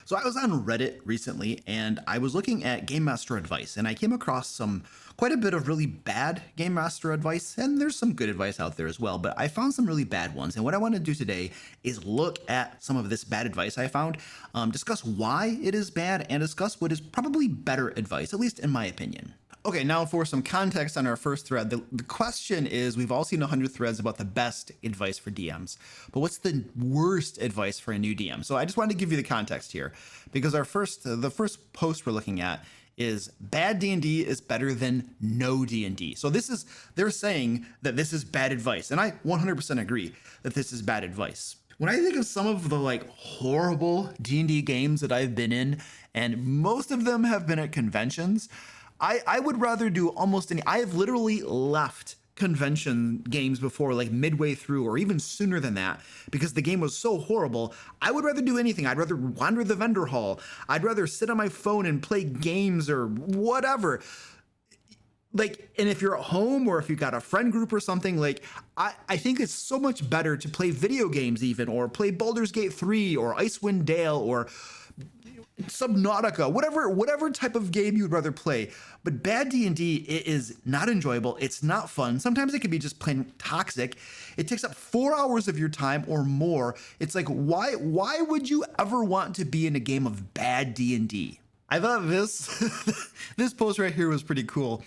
So I was on Reddit recently and I was looking at Game Master advice and I came across quite a bit of really bad Game Master advice, and there's some good advice out there as well, but I found some really bad ones. And what I want to do today is look at some of this bad advice I found, discuss why it is bad, and discuss what is probably better advice, at least in my opinion. Okay, now for some context on our first thread. The question is, we've all seen 100 threads about the best advice for DMs, but what's the worst advice for a new DM? So I just wanted to give you the context here, because the first post we're looking at is bad D&D is better than no D&D. So they're saying that this is bad advice, and I 100% agree that this is bad advice. When I think of some of the horrible D&D games that I've been in, and most of them have been at conventions, I would rather do almost any. I have literally left convention games before, midway through or even sooner than that, because the game was so horrible. I would rather do anything. I'd rather wander the vendor hall. I'd rather sit on my phone and play games or whatever. And if you're at home or if you've got a friend group or something, I think it's so much better to play video games even, or play Baldur's Gate 3 or Icewind Dale or Subnautica, whatever type of game you'd rather play. But bad D&D, it is not enjoyable. It's not fun. Sometimes it can be just plain toxic. It takes up 4 hours of your time or more. It's why would you ever want to be in a game of bad D&D? I thought this post right here was pretty cool.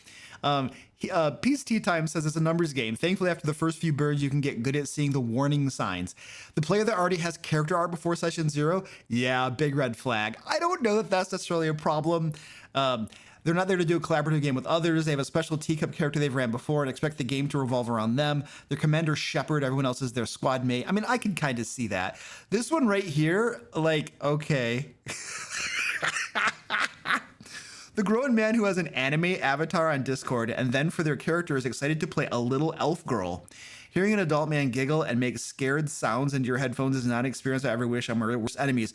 Peace Tea Time says it's a numbers game. Thankfully, after the first few burns, you can get good at seeing the warning signs. The player that already has character art before session 0, yeah, big red flag. I don't know that that's necessarily a problem. They're not there to do a collaborative game with others. They have a special teacup character they've ran before and expect the game to revolve around them. Their commander shepherd, everyone else is their squad mate. I mean, I can kind of see that. This one right here, okay. The grown man who has an anime avatar on Discord and then for their character is excited to play a little elf girl. Hearing an adult man giggle and make scared sounds into your headphones is not an experience I ever wish on my worst enemies.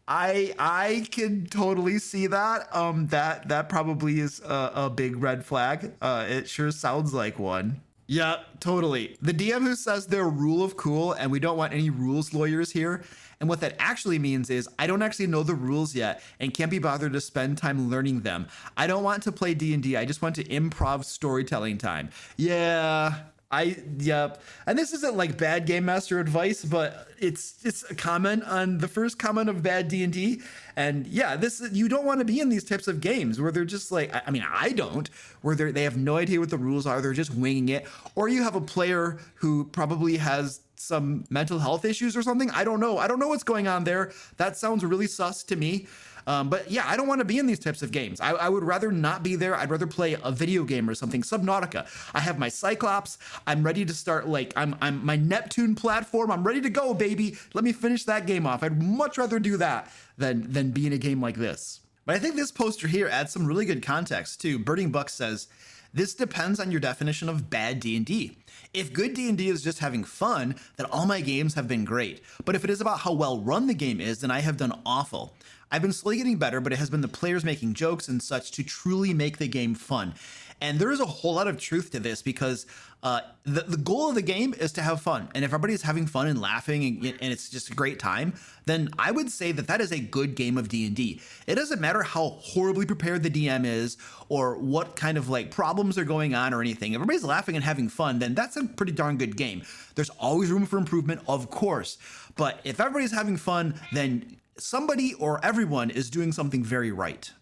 I can totally see that. That probably is a big red flag. It sure sounds like one. Yeah, totally. The DM who says they're rule of cool and we don't want any rules lawyers here. And what that actually means is I don't actually know the rules yet and can't be bothered to spend time learning them. I don't want to play D&D. I just want to improv storytelling time. Yeah. Yep. And this isn't bad game master advice, but it's a comment on the first comment of bad D&D. And yeah, you don't want to be in these types of games where they're just I don't, where they have no idea what the rules are. They're just winging it. Or you have a player who probably has some mental health issues or something. I don't know what's going on there. That sounds really sus to me. But yeah, I don't want to be in these types of games. I would rather not be there. I'd rather play a video game or something. Subnautica. I have my Cyclops. I'm ready to start. I'm my Neptune platform. I'm ready to go, baby. Let me finish that game off. I'd much rather do that than be in a game like this. But I think this poster here adds some really good context too. Birding Buck says, this depends on your definition of bad D&D. If good D&D is just having fun, then all my games have been great. But if it is about how well run the game is, then I have done awful. I've been slowly getting better, but it has been the players making jokes and such to truly make the game fun. And there is a whole lot of truth to this because the goal of the game is to have fun. And if everybody's having fun and laughing and it's just a great time, then I would say that is a good game of D&D. It doesn't matter how horribly prepared the DM is or what kind of problems are going on or anything. If everybody's laughing and having fun, then that's a pretty darn good game. There's always room for improvement, of course. But if everybody's having fun, then somebody or everyone is doing something very right.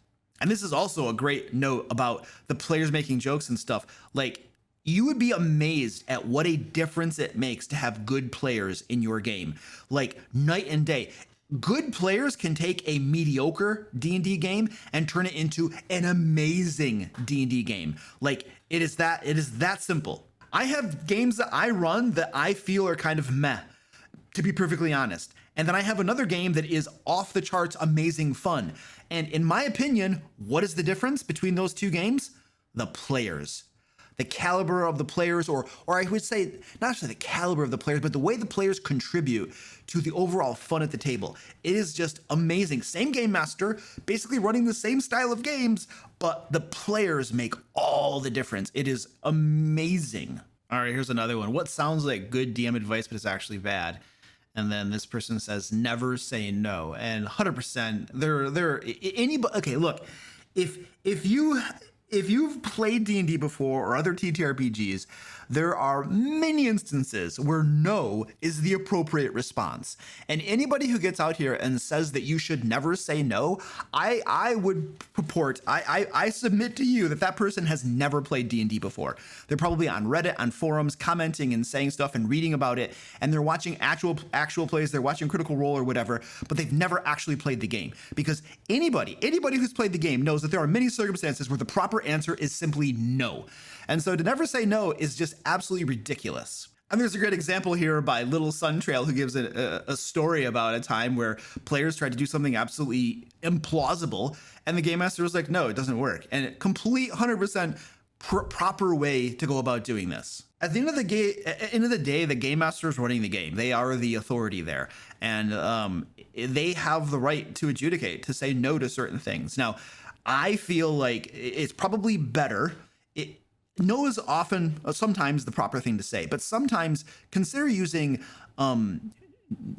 And this is also a great note about the players making jokes and stuff. You would be amazed at what a difference it makes to have good players in your game. Night and day. Good players can take a mediocre D&D game and turn it into an amazing D&D game. It is that simple. I have games that I run that I feel are kind of meh, to be perfectly honest. And then I have another game that is off the charts amazing fun. And in my opinion, what is the difference between those two games? The players. The caliber of the players, or I would say, not necessarily the caliber of the players, but the way the players contribute to the overall fun at the table. It is just amazing. Same game master, basically running the same style of games, but the players make all the difference. It is amazing. All right, here's another one. What sounds like good DM advice, but it's actually bad? And then this person says, never say no. And 100%, they're anybody. Okay, look, if you've played D&D before or other TTRPGs, there are many instances where no is the appropriate response. And anybody who gets out here and says that you should never say no, I would purport, I submit to you that that person has never played D&D before. They're probably on Reddit, on forums, commenting and saying stuff and reading about it, and they're watching actual plays, they're watching Critical Role or whatever, but they've never actually played the game. Because anybody who's played the game knows that there are many circumstances where the proper answer is simply no. And so to never say no is just absolutely ridiculous. And there's a great example here by Little Suntrail, who gives a story about a time where players tried to do something absolutely implausible, and the game master was like, no, it doesn't work. And a complete 100% proper way to go about doing this. At the end of the day, the game master is running the game. They are the authority there, and they have the right to adjudicate, to say no to certain things. Now, I feel like it's probably better. No is sometimes the proper thing to say, but sometimes consider using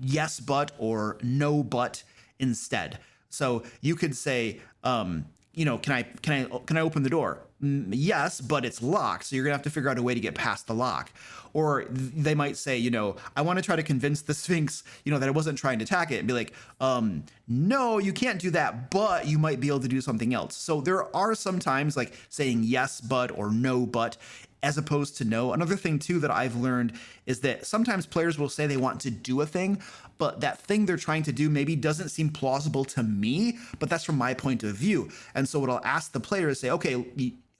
yes but or no but instead. So you could say, can I open the door? Yes, but it's locked, so you're gonna have to figure out a way to get past the lock. Or they might say, I want to try to convince the Sphinx, that I wasn't trying to attack it, and be like, no, you can't do that, but you might be able to do something else. So there are sometimes like saying yes, but, or no, but, as opposed to no. Another thing too that I've learned is that sometimes players will say they want to do a thing, but that thing they're trying to do maybe doesn't seem plausible to me, but that's from my point of view. And so what I'll ask the player is say, okay,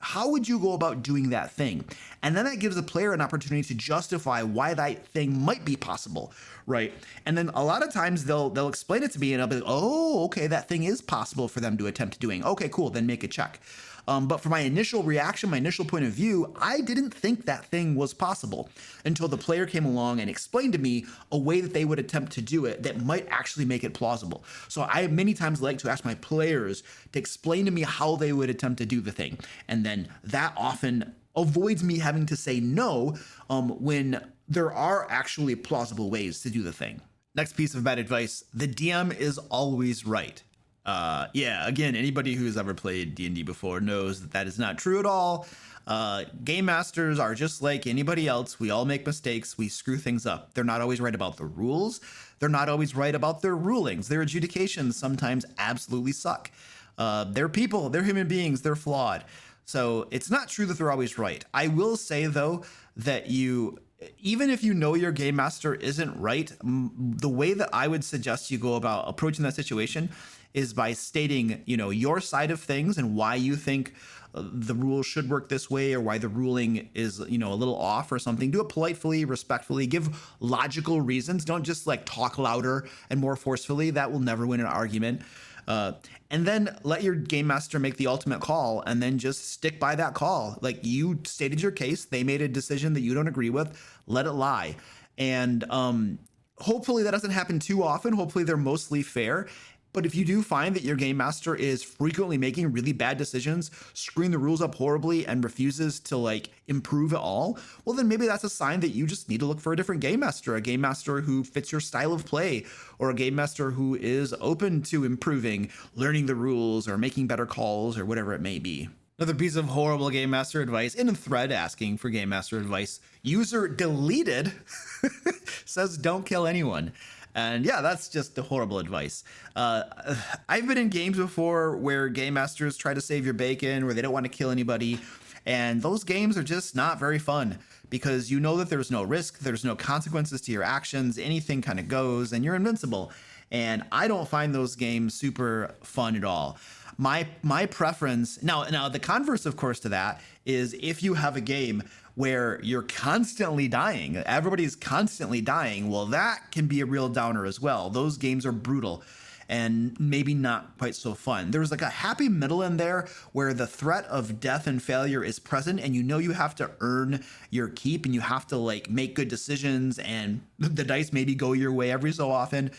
how would you go about doing that thing? And then that gives the player an opportunity to justify why that thing might be possible, right? And then a lot of times they'll explain it to me, and I'll be like, oh, okay, that thing is possible for them to attempt doing. Okay, cool, then make a check. But for my initial reaction, my initial point of view, I didn't think that thing was possible until the player came along and explained to me a way that they would attempt to do it that might actually make it plausible. So I many times like to ask my players to explain to me how they would attempt to do the thing. And then that often avoids me having to say no when there are actually plausible ways to do the thing. Next piece of bad advice: the DM is always right. Again, anybody who's ever played D&D before knows that that is not true at all. Game masters are just like anybody else. We all make mistakes. We screw things up. They're not always right about the rules. They're not always right about their rulings. Their adjudications sometimes absolutely suck. They're people. They're human beings. They're flawed. So it's not true that they're always right. I will say, though, that even if you know your game master isn't right, the way that I would suggest you go about approaching that situation is by stating, your side of things and why you think the rules should work this way, or why the ruling is, a little off or something. Do it politely, respectfully, give logical reasons. Don't just like talk louder and more forcefully. That will never win an argument. And then let your game master make the ultimate call, and then just stick by that call. Like, you stated your case, they made a decision that you don't agree with, let it lie. And hopefully that doesn't happen too often. Hopefully they're mostly fair. But if you do find that your game master is frequently making really bad decisions, screwing the rules up horribly, and refuses to improve at all, well, then maybe that's a sign that you just need to look for a different game master who fits your style of play, or a game master who is open to improving, learning the rules, or making better calls, or whatever it may be. Another piece of horrible game master advice in a thread asking for game master advice: user deleted says don't kill anyone. And yeah, that's just horrible advice. I've been in games before where game masters try to save your bacon, where they don't want to kill anybody. And those games are just not very fun, because you know that there's no risk, there's no consequences to your actions, anything kind of goes, and you're invincible. And I don't find those games super fun at all. My preference, now the converse, of course, to that is if you have a game where you're constantly dying, everybody's constantly dying, well, that can be a real downer as well. Those games are brutal and maybe not quite so fun. There's like a happy middle in there where the threat of death and failure is present, and you have to earn your keep, and you have to make good decisions, and the dice maybe go your way every so often.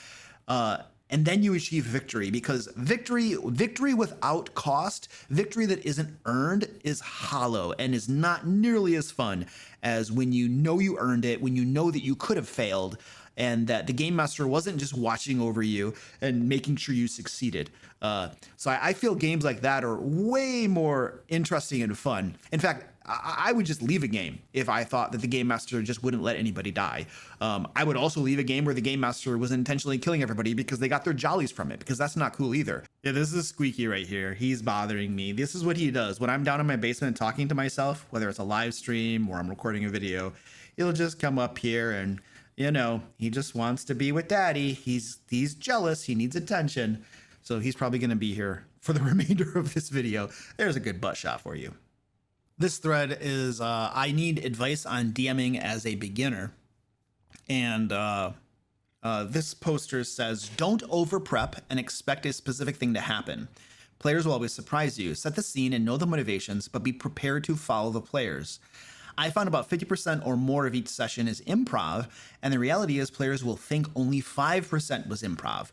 And then you achieve victory, because victory without cost, victory that isn't earned, is hollow and is not nearly as fun as when you know you earned it, when you know that you could have failed, and that the game master wasn't just watching over you and making sure you succeeded. So I feel games like that are way more interesting and fun. In fact, I would just leave a game if I thought that the game master just wouldn't let anybody die. I would also leave a game where the game master was intentionally killing everybody because they got their jollies from it, because that's not cool either. Yeah, this is Squeaky right here. He's bothering me. This is what he does. When I'm down in my basement talking to myself, whether it's a live stream or I'm recording a video, he'll just come up here and, you know, he just wants to be with daddy. He's jealous. He needs attention. So he's probably going to be here for the remainder of this video. There's a good butt shot for you. This thread is, I need advice on DMing as a beginner. And this poster says, don't over prep and expect a specific thing to happen. Players will always surprise you. Set the scene and know the motivations, but be prepared to follow the players. I found about 50% or more of each session is improv, and the reality is players will think only 5% was improv.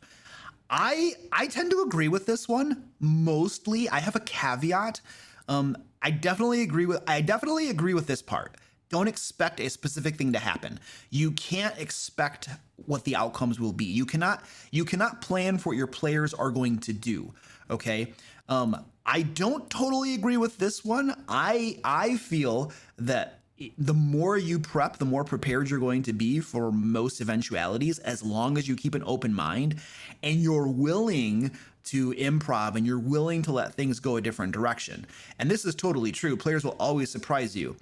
I tend to agree with this one mostly. I have a caveat. I definitely agree with this part. Don't expect a specific thing to happen. You can't expect what the outcomes will be. You cannot plan for what your players are going to do. Okay. I don't totally agree with this one. I feel that the more you prep, the more prepared you're going to be for most eventualities, as long as you keep an open mind and you're willing to improv and you're willing to let things go a different direction. And this is totally true. Players will always surprise you.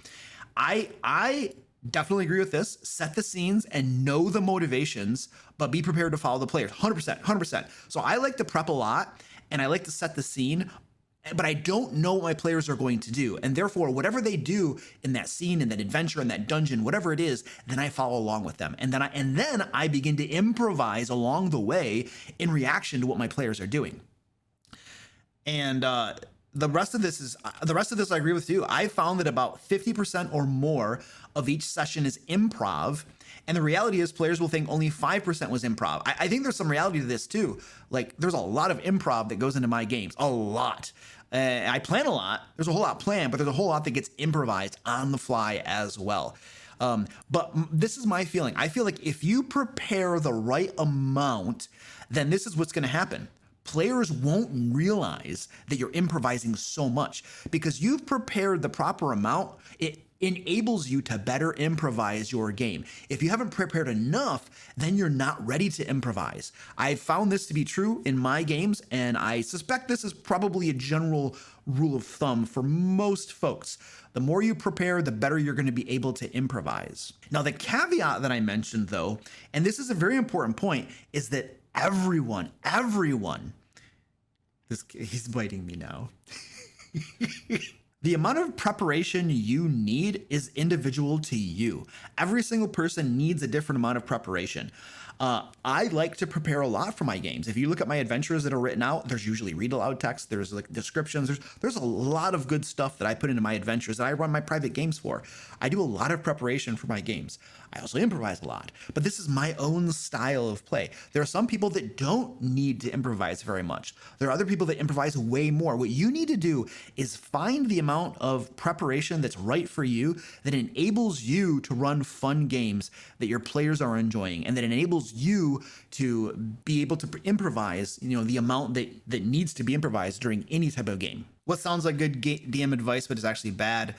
I definitely agree with this. Set the scenes and know the motivations, but be prepared to follow the players. 100%. So I like to prep a lot and I like to set the scene, but I don't know what my players are going to do. And therefore, whatever they do in that scene, in that adventure, in that dungeon, whatever it is, then I follow along with them. And then I begin to improvise along the way in reaction to what my players are doing. And the rest of this I agree with you. I found that about 50% or more of each session is improv. And the reality is players will think only 5% was improv. I think there's some reality to this too. Like there's a lot of improv that goes into my games, a lot. I plan a lot. There's a whole lot planned, but there's a whole lot that gets improvised on the fly as well. But this is my feeling. I feel like if you prepare the right amount, then this is what's going to happen. Players won't realize that you're improvising so much because you've prepared the proper amount. It enables you to better improvise your game. If you haven't prepared enough, then you're not ready to improvise. I've found this to be true in my games, and I suspect this is probably a general rule of thumb for most folks. The more you prepare, the better you're going to be able to improvise. Now, the caveat that I mentioned, though, and this is a very important point, is that everyone, he's biting me now. The amount of preparation you need is individual to you. Every single person needs a different amount of preparation. I like to prepare a lot for my games. If you look at my adventures that are written out, there's usually read aloud text, there's like descriptions, there's a lot of good stuff that I put into my adventures that I run my private games for. I do a lot of preparation for my games. I also improvise a lot, but this is my own style of play. There are some people that don't need to improvise very much. There are other people that improvise way more. What you need to do is find the amount of preparation that's right for you, that enables you to run fun games that your players are enjoying, and that enables you to be able to improvise, the amount that needs to be improvised during any type of game. What sounds like good DM advice, but is actually bad.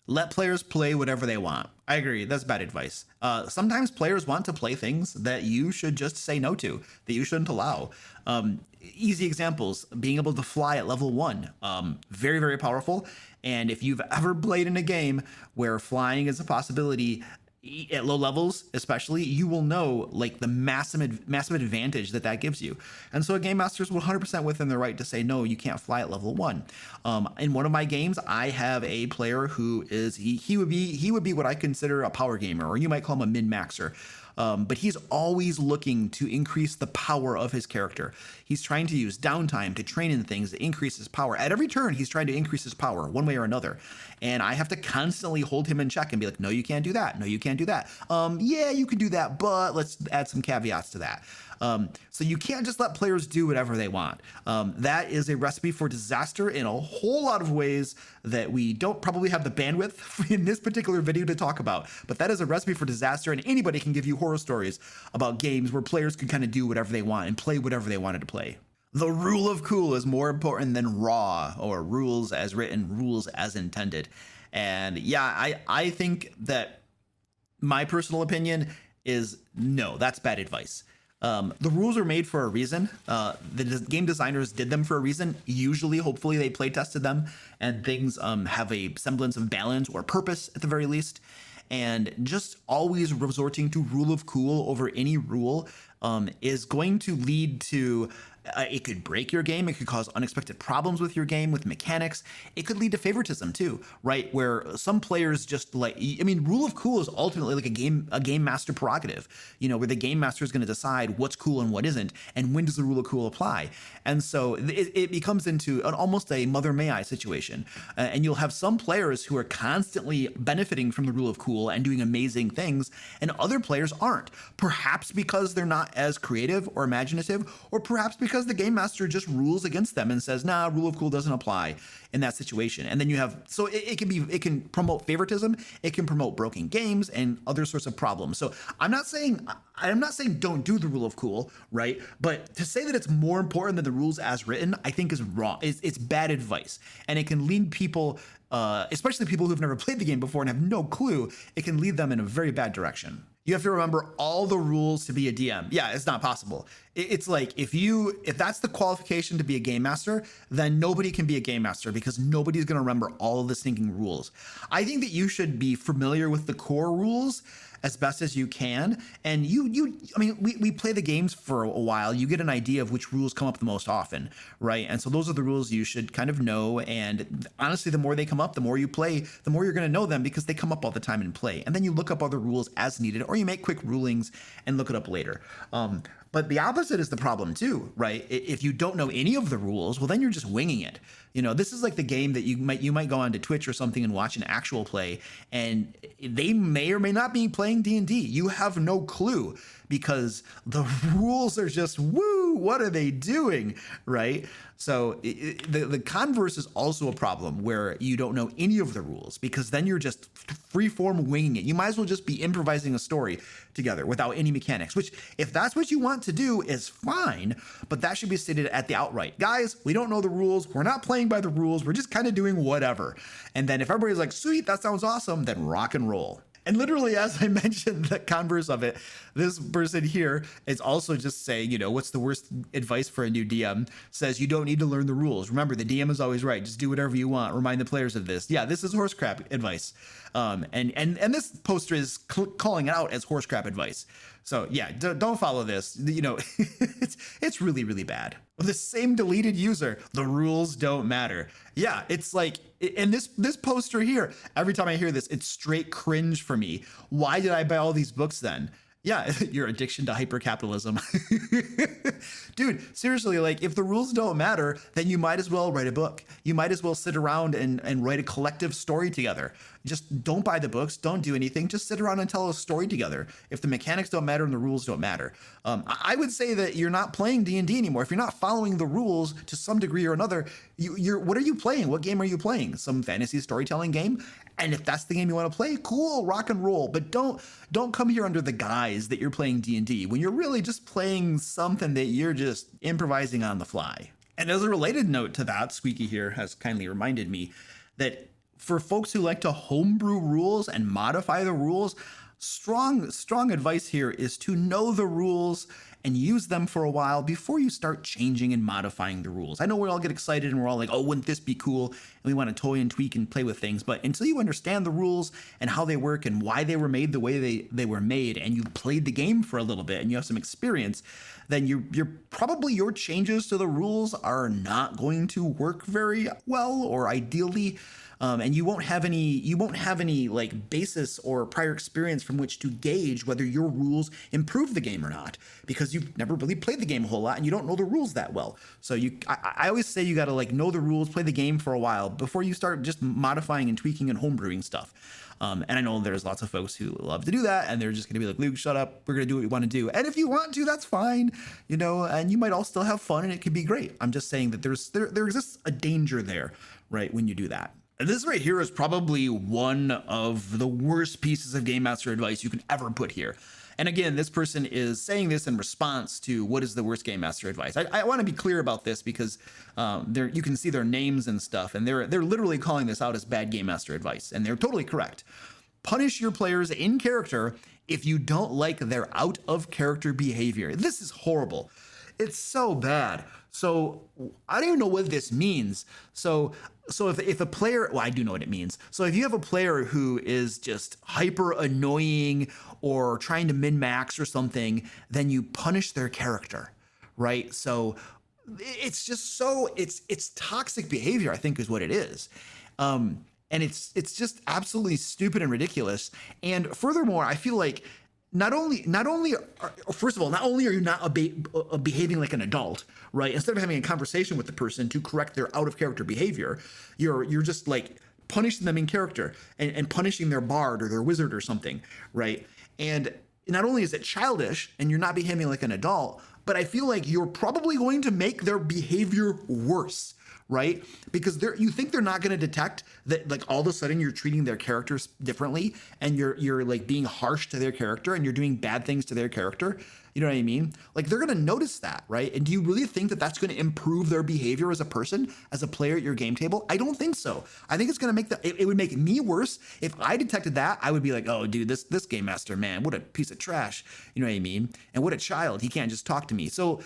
Let players play whatever they want. I agree. That's bad advice. Sometimes players want to play things that you should just say no to, that you shouldn't allow. Easy examples, being able to fly at level 1. Very, very powerful. And if you've ever played in a game where flying is a possibility, at low levels especially, you will know like the massive advantage that gives you. And so a game master is 100% within their right to say, no, you can't fly at level 1. In one of my games, I have a player who is, he would be what I consider a power gamer, or you might call him a min-maxer. But he's always looking to increase the power of his character. He's trying to use downtime to train in things to increase his power. At every turn, he's trying to increase his power one way or another. And I have to constantly hold him in check and be like, no, you can't do that. No, you can't do that. Yeah, you can do that, but let's add some caveats to that. So you can't just let players do whatever they want. That is a recipe for disaster in a whole lot of ways that we don't probably have the bandwidth in this particular video to talk about. But that is a recipe for disaster, and anybody can give you horror stories about games where players could kind of do whatever they want and play whatever they wanted to play. The rule of cool is more important than raw, or rules as written, rules as intended. And yeah, I think that my personal opinion is no, that's bad advice. The rules are made for a reason. The game designers did them for a reason. Usually, hopefully, they play tested them and things have a semblance of balance or purpose at the very least. And just always resorting to rule of cool over any rule is going to lead to it could break your game. It could cause unexpected problems with your game, with mechanics. It could lead to favoritism too, right? Where some players just like, I mean, rule of cool is ultimately like a game master prerogative, you know, where the game master is going to decide what's cool and what isn't, and when does the rule of cool apply. And so it becomes into almost a Mother May I situation. And you'll have some players who are constantly benefiting from the rule of cool and doing amazing things, and other players aren't. Perhaps because they're not as creative or imaginative, or perhaps because the game master just rules against them and says, nah, rule of cool doesn't apply in that situation. And then you have, so it can promote favoritism, it can promote broken games and other sorts of problems. So I'm not saying don't do the rule of cool, right? But to say that it's more important than the rules as written, I think is wrong. It's bad advice, and it can lead people, especially people who've never played the game before and have no clue, it can lead them in a very bad direction. You have to remember all the rules to be a DM. Yeah, it's not possible. It's like if that's the qualification to be a game master, then nobody can be a game master because nobody's going to remember all of the stinking rules. I think that you should be familiar with the core rules as best as you can. And I mean, we play the games for a while. You get an idea of which rules come up the most often, right? And so those are the rules you should kind of know. And honestly, the more they come up, the more you play, the more you're going to know them because they come up all the time in play. And then you look up other rules as needed, or you make quick rulings and look it up later. But the opposite is the problem too, right? If you don't know any of the rules, well, then you're just winging it. You know, this is like the game that you might go onto Twitch or something and watch an actual play, and they may or may not be playing D&D. You have no clue because the rules are just, woo, what are they doing, right? So the converse is also a problem where you don't know any of the rules, because then you're just freeform winging it. You might as well just be improvising a story together without any mechanics, which if that's what you want to do is fine, but that should be stated at the outright. Guys, we don't know the rules. We're not playing by the rules. We're just kind of doing whatever. And then if everybody's like, sweet, that sounds awesome, then rock and roll. And literally, as I mentioned, the converse of it, this person here is also just saying, you know, what's the worst advice for a new DM? Says you don't need to learn the rules. Remember, the DM is always right. Just do whatever you want. Remind the players of this. Yeah, this is horse crap advice. And this poster is calling it out as horse crap advice. So yeah, don't follow this. You know, it's really, really bad. The same deleted user, the rules don't matter. Yeah, it's like, and this poster here, every time I hear this, it's straight cringe for me. Why did I buy all these books then? Yeah, your addiction to hypercapitalism. Dude, seriously, like if the rules don't matter, then you might as well write a book. You might as well sit around and write a collective story together. Just don't buy the books, don't do anything, just sit around and tell a story together. If the mechanics don't matter and the rules don't matter. I would say that you're not playing D&D anymore. If you're not following the rules to some degree or another, what are you playing? What game are you playing? Some fantasy storytelling game? And if that's the game you want to play, cool, rock and roll. But don't come here under the guise that you're playing D&D when you're really just playing something that you're just improvising on the fly. And as a related note to that, Squeaky here has kindly reminded me that for folks who like to homebrew rules and modify the rules, strong advice here is to know the rules and use them for a while before you start changing and modifying the rules. I know we all get excited and we're all like, oh, wouldn't this be cool? And we want to toy and tweak and play with things. But until you understand the rules and how they work and why they were made the way they were made, and you've played the game for a little bit and you have some experience, then you're probably your changes to the rules are not going to work very well or ideally. And you won't have any like basis or prior experience from which to gauge whether your rules improve the game or not, because you've never really played the game a whole lot and you don't know the rules that well. So I always say you got to like know the rules, play the game for a while before you start just modifying and tweaking and homebrewing stuff. And I know there's lots of folks who love to do that, and they're just going to be like, Luke, shut up. We're going to do what we want to do. And if you want to, that's fine, and you might all still have fun and it could be great. I'm just saying that there exists a danger there, right, when you do that. And this right here is probably one of the worst pieces of Game Master advice you can ever put here. And again, this person is saying this in response to what is the worst Game Master advice. I want to be clear about this because you can see their names and stuff, and they're literally calling this out as bad Game Master advice, and they're totally correct. Punish your players in character if you don't like their out of character behavior. This is horrible. It's so bad. So I don't even know what this means. So if a player, well, I do know what it means. So if you have a player who is just hyper annoying or trying to min-max or something, then you punish their character, right? So it's just it's toxic behavior, I think is what it is. And it's just absolutely stupid and ridiculous. And furthermore, I feel like not only are you not behaving like an adult, right? Instead of having a conversation with the person to correct their out of character behavior, you're just like punishing them in character and punishing their bard or their wizard or something, right? And not only is it childish and you're not behaving like an adult, but I feel like you're probably going to make their behavior worse, right? Because you think they're not going to detect that, like, all of a sudden you're treating their characters differently and you're like being harsh to their character and you're doing bad things to their character. You know what I mean? Like, they're going to notice that, right? And do you really think that that's going to improve their behavior as a person, as a player at your game table? I don't think so. I think it's going to make it would make me worse. If I detected that, I would be like, oh, dude, this game master, man, what a piece of trash. You know what I mean? And what a child. He can't just talk to me. So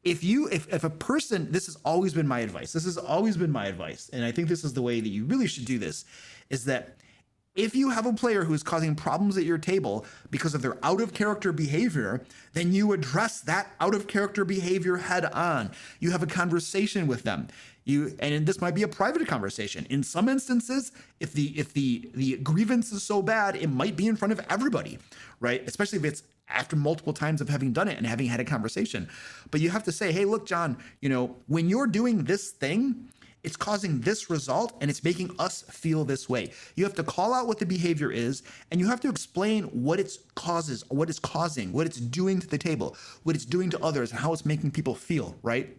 if a person, this has always been my advice. This has always been my advice. And I think this is the way that you really should do this, is that if you have a player who is causing problems at your table because of their out of character behavior, then you address that out of character behavior head on. You have a conversation with them. And this might be a private conversation. In some instances, if the grievance is so bad, it might be in front of everybody, right? Especially if it's after multiple times of having done it and having had a conversation. But you have to say, hey, look, John, when you're doing this thing, it's causing this result and it's making us feel this way. You have to call out what the behavior is, and you have to explain what it causes, what it's causing, what it's doing to the table, what it's doing to others, and how it's making people feel, right?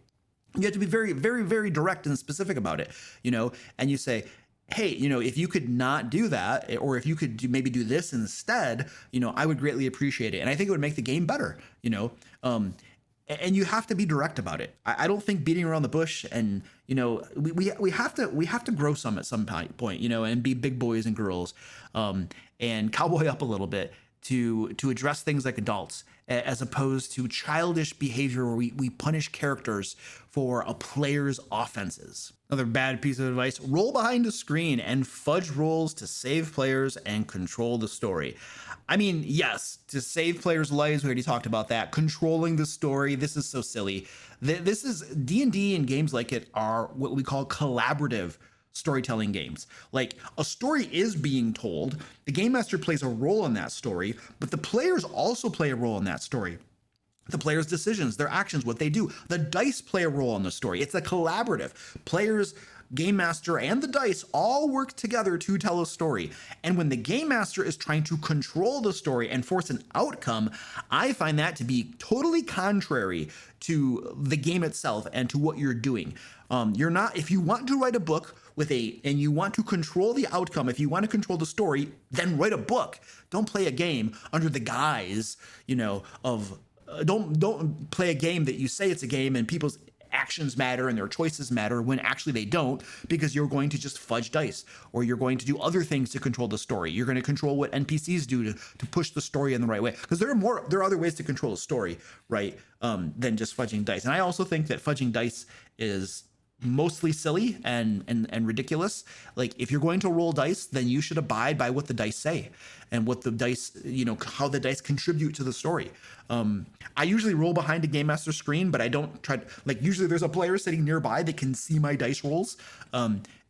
You have to be very, very, very direct and specific about it, and you say, hey, if you could not do that, or if you could maybe do this instead, I would greatly appreciate it. And I think it would make the game better, and you have to be direct about it. I don't think beating around the bush and, we have to grow some at some point, and be big boys and girls, and cowboy up a little bit to address things like adults, as opposed to childish behavior where we punish characters for a player's offenses. Another bad piece of advice: roll behind the screen and fudge rolls to save players and control the story. I mean, yes, to save players' lives, we already talked about that. Controlling the story, this is so silly. This is D&D, and games like it are what we call collaborative storytelling games. Like, a story is being told, the game master plays a role in that story, but the players also play a role in that story. The players' decisions, their actions, what they do. The dice play a role in the story. It's a collaborative. Players, game master, and the dice all work together to tell a story. And when the game master is trying to control the story and force an outcome, I find that to be totally contrary to the game itself and to what you're doing. If you want to write a book and you want to control the outcome, if you want to control the story, then write a book. Don't play a game under the guise, of don't play a game that you say it's a game and people's actions matter and their choices matter when actually they don't, because you're going to just fudge dice, or you're going to do other things to control the story. You're going to control what NPCs do to push the story in the right way, because there are other ways to control a story, right, than just fudging dice. And I also think that fudging dice is mostly silly and ridiculous. Like, if you're going to roll dice, then you should abide by what the dice say and what the dice, how the dice contribute to the story. I usually roll behind a game master screen, but I don't try, like, usually there's a player sitting nearby that can see my dice rolls.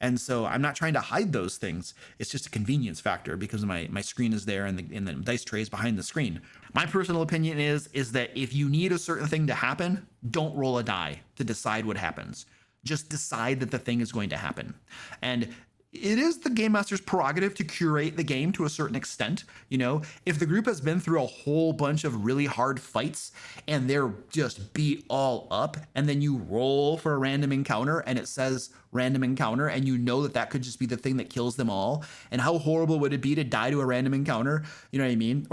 And so I'm not trying to hide those things. It's just a convenience factor because my screen is there and the dice tray is behind the screen. My personal opinion is that if you need a certain thing to happen, don't roll a die to decide what happens. Just decide that the thing is going to happen. And it is the game master's prerogative to curate the game to a certain extent. If the group has been through a whole bunch of really hard fights and they're just beat all up, and then you roll for a random encounter and it says random encounter, and that could just be the thing that kills them all, and how horrible would it be to die to a random encounter? You know what I mean?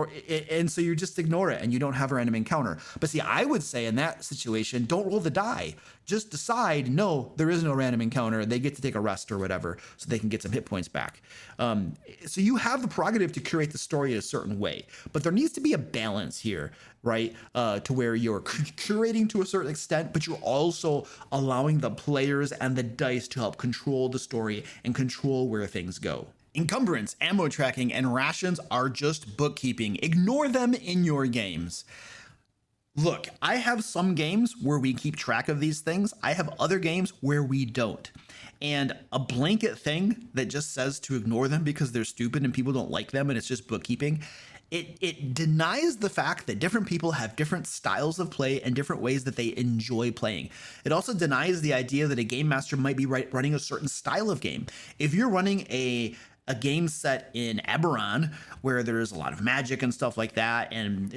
And so you just ignore it and you don't have a random encounter. But see, I would say in that situation, don't roll the die. Just decide, no, there is no random encounter. They get to take a rest or whatever so they can get some hit points back. So you have the prerogative to curate the story a certain way, but there needs to be a balance here, right? To where you're curating to a certain extent, but you're also allowing the players and the dice to help control the story and control where things go. Encumbrance, ammo tracking, and rations are just bookkeeping. Ignore them in your games. Look, I have some games where we keep track of these things. I have other games where we don't. And a blanket thing that just says to ignore them because they're stupid and people don't like them and it's just bookkeeping, it denies the fact that different people have different styles of play and different ways that they enjoy playing. It also denies the idea that a game master might be running a certain style of game. If you're running a game set in Eberron where there's a lot of magic and stuff like that, and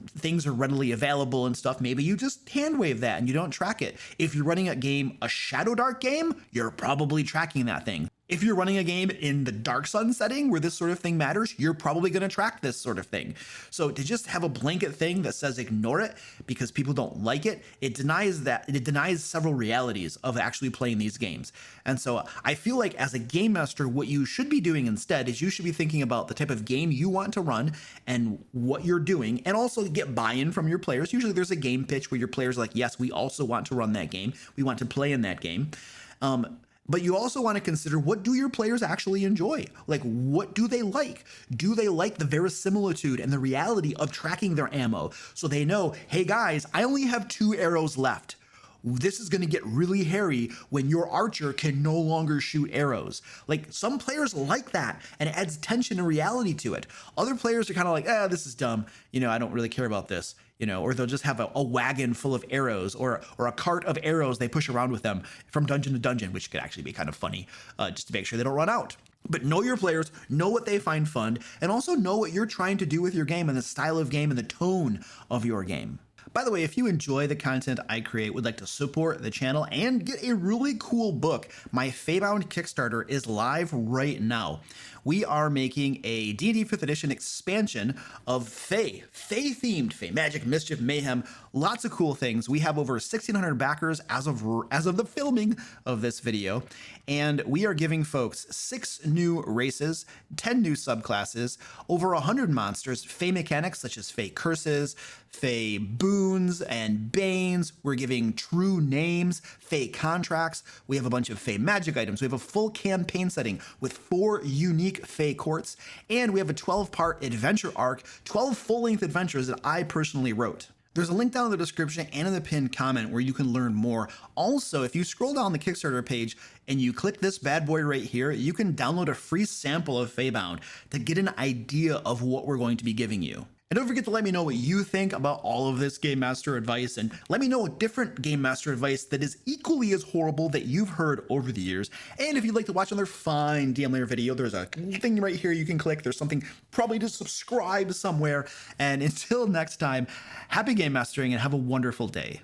things are readily available and stuff, maybe you just hand wave that and you don't track it. If you're running a Shadow Dark game, you're probably tracking that thing. If you're running a game in the Dark Sun setting where this sort of thing matters, you're probably going to track this sort of thing. So to just have a blanket thing that says ignore it because people don't like it, it denies several realities of actually playing these games. And so I feel like as a game master, what you should be doing instead is you should be thinking about the type of game you want to run and what you're doing, and also get buy-in from your players. Usually there's a game pitch where your players are like, yes, we also want to run that game. We want to play in that game. But you also want to consider, what do your players actually enjoy? Like, what do they like? Do they like the verisimilitude and the reality of tracking their ammo? So they know, hey guys, I only have 2 arrows left. This is going to get really hairy when your archer can no longer shoot arrows. Like, some players like that, and it adds tension and reality to it. Other players are kind of like, this is dumb. I don't really care about this. Or they'll just have a wagon full of arrows or a cart of arrows they push around with them from dungeon to dungeon, which could actually be kind of funny, just to make sure they don't run out. But know your players, know what they find fun, and also know what you're trying to do with your game and the style of game and the tone of your game. By the way, if you enjoy the content I create, would like to support the channel and get a really cool book, my Feybound Kickstarter is live right now. We are making a D&D 5th edition expansion of Fey-themed, Fey Magic, Mischief, Mayhem, lots of cool things. We have over 1,600 backers as of the filming of this video, and we are giving folks 6 new races, 10 new subclasses, over 100 monsters, Fey mechanics such as Fey curses, Fey boons and banes. We're giving true names, Fey contracts. We have a bunch of Fey magic items. We have a full campaign setting with 4 unique Fey courts, and we have a 12-part adventure arc, 12 full-length adventures that I personally wrote. There's a link down in the description and in the pinned comment where you can learn more. Also, if you scroll down the Kickstarter page and you click this bad boy right here, you can download a free sample of Feybound to get an idea of what we're going to be giving you. And don't forget to let me know what you think about all of this Game Master advice, and let me know a different Game Master advice that is equally as horrible that you've heard over the years. And if you'd like to watch another fine DM Layer video, there's a thing right here you can click. There's something probably to subscribe somewhere. And until next time, happy game mastering and have a wonderful day.